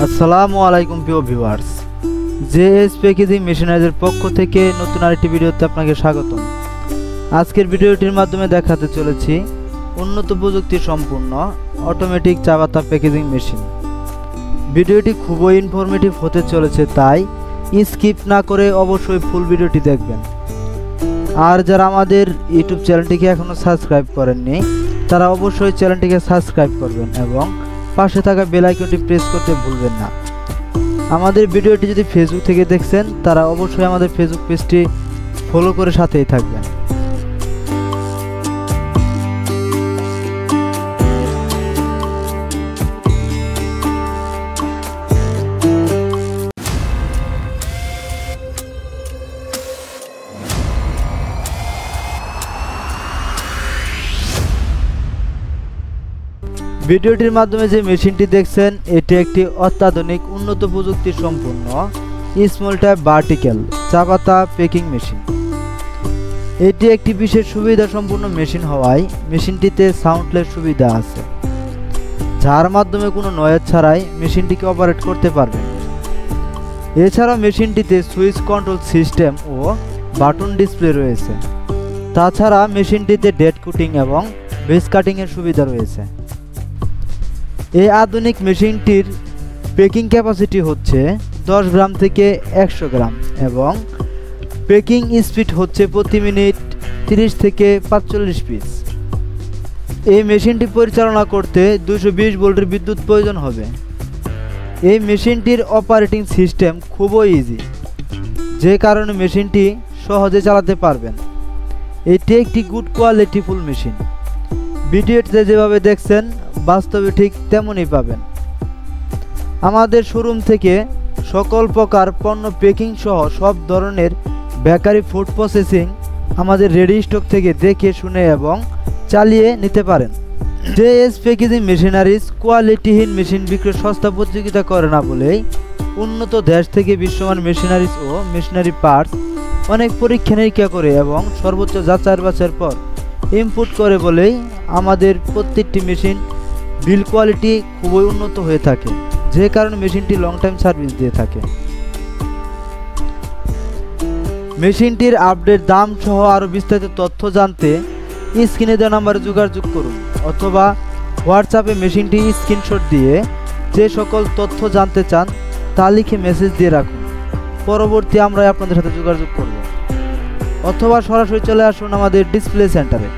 আসসালামু আলাইকুম প্রিয় ভিউয়ার্স, জেএস প্যাকেজিং মেশিনারিজের পক্ষ থেকে নতুন আরেকটি ভিডিওতে আপনাকে স্বাগতম। আজকের ভিডিওটির মাধ্যমে দেখাতে চলেছি উন্নত প্রযুক্তি সম্পন্ন অটোমেটিক চা পাতা প্যাকেজিং মেশিন। ভিডিওটি খুবই ইনফরমেটিভ হতে চলেছে, তাই স্কিপ না করে অবশ্যই ফুল ভিডিওটি দেখবেন। আর যারা আমাদের ইউটিউব চ্যানেলটিকে এখনও সাবস্ক্রাইব করেননি তারা অবশ্যই চ্যানেলটিকে সাবস্ক্রাইব করবেন এবং পাশে থাকা বেল আইকনটি প্রেস করতে ভুলবেন না। আমাদের ভিডিওটি যদি ফেসবুক থেকে দেখছেন তারা অবশ্যই আমাদের ফেসবুক পেজটি ফলো করে সাথেই থাকবেন। ভিডিওটির মাধ্যমে যে মেশিনটি দেখছেন এটি একটি অত্যাধুনিক উন্নত প্রযুক্তি সম্পন্ন স্মল ট্যাপ ভার্টিক্যাল চা পাতা প্যাকিং মেশিন। এটি একটি বিশেষ সুবিধা সম্পন্ন মেশিন হওয়ায় মেশিনটিতে সাউন্ডলেস সুবিধা আছে, যার মাধ্যমে কোনো নয়েজ ছাড়াই মেশিনটিকে অপারেট করতে পারবেন। এছাড়া মেশিনটিতে সুইচ কন্ট্রোল সিস্টেম ও বাটন ডিসপ্লে রয়েছে। তাছাড়া মেশিনটিতে ডেড কুটিং এবং বেস কাটিংয়ের সুবিধা রয়েছে। এই আধুনিক মেশিনটির প্যাকিং ক্যাপাসিটি হচ্ছে 10 গ্রাম থেকে 100 গ্রাম এবং প্যাকিং স্পিড হচ্ছে প্রতি মিনিট 30 থেকে 45 পিস। এই মেশিনটি পরিচালনা করতে 220 ভোল্টের বিদ্যুৎ প্রয়োজন হবে। এই মেশিনটির অপারেটিং সিস্টেম খুবই ইজি, যে কারণে মেশিনটি সহজে চালাতে পারবেন। এটি একটি গুড কোয়ালিটি ফুল মেশিন। ভিডিওটিতে যেভাবে দেখছেন বাস্তবে ঠিক তেমনই পাবেন। আমাদের শোরুম থেকে সকল প্রকার পণ্য প্যাকিং সহ সব ধরনের বেকারি ফুড প্রসেসিং আমাদের রেডি স্টক থেকে দেখে শুনে এবং চালিয়ে নিতে পারেন। জেএস প্যাকেজিং মেশিনারিজ কোয়ালিটিহীন মেশিন বিক্রয় সস্তা প্রতিযোগিতা করে না বলেই উন্নত দেশ থেকে বিশ্বমান মেশিনারিজ ও মেশিনারি পার্টস অনেক পরীক্ষা নিরীক্ষা করে এবং সর্বোচ্চ যাচাই বাছাইয়ের পর ইনপুট করে বলেই আমাদের প্রত্যেকটি মেশিন বিল কোয়ালিটি খুবই উন্নত হয়ে থাকে, যে কারণে মেশিনটি লং টাইম সার্ভিস দিয়ে থাকে। মেশিনটির আপডেট দাম সহ আরও বিস্তারিত তথ্য জানতে স্ক্রিনে দেওয়া নাম্বারে যোগাযোগ করুন অথবা হোয়াটসঅ্যাপে মেশিনটি স্ক্রিনশট দিয়ে যে সকল তথ্য জানতে চান তা লিখে মেসেজ দিয়ে রাখুন। পরবর্তী আমরা আপনাদের সাথে যোগাযোগ করব, অথবা সরাসরি চলে আসুন আমাদের ডিসপ্লে সেন্টারে।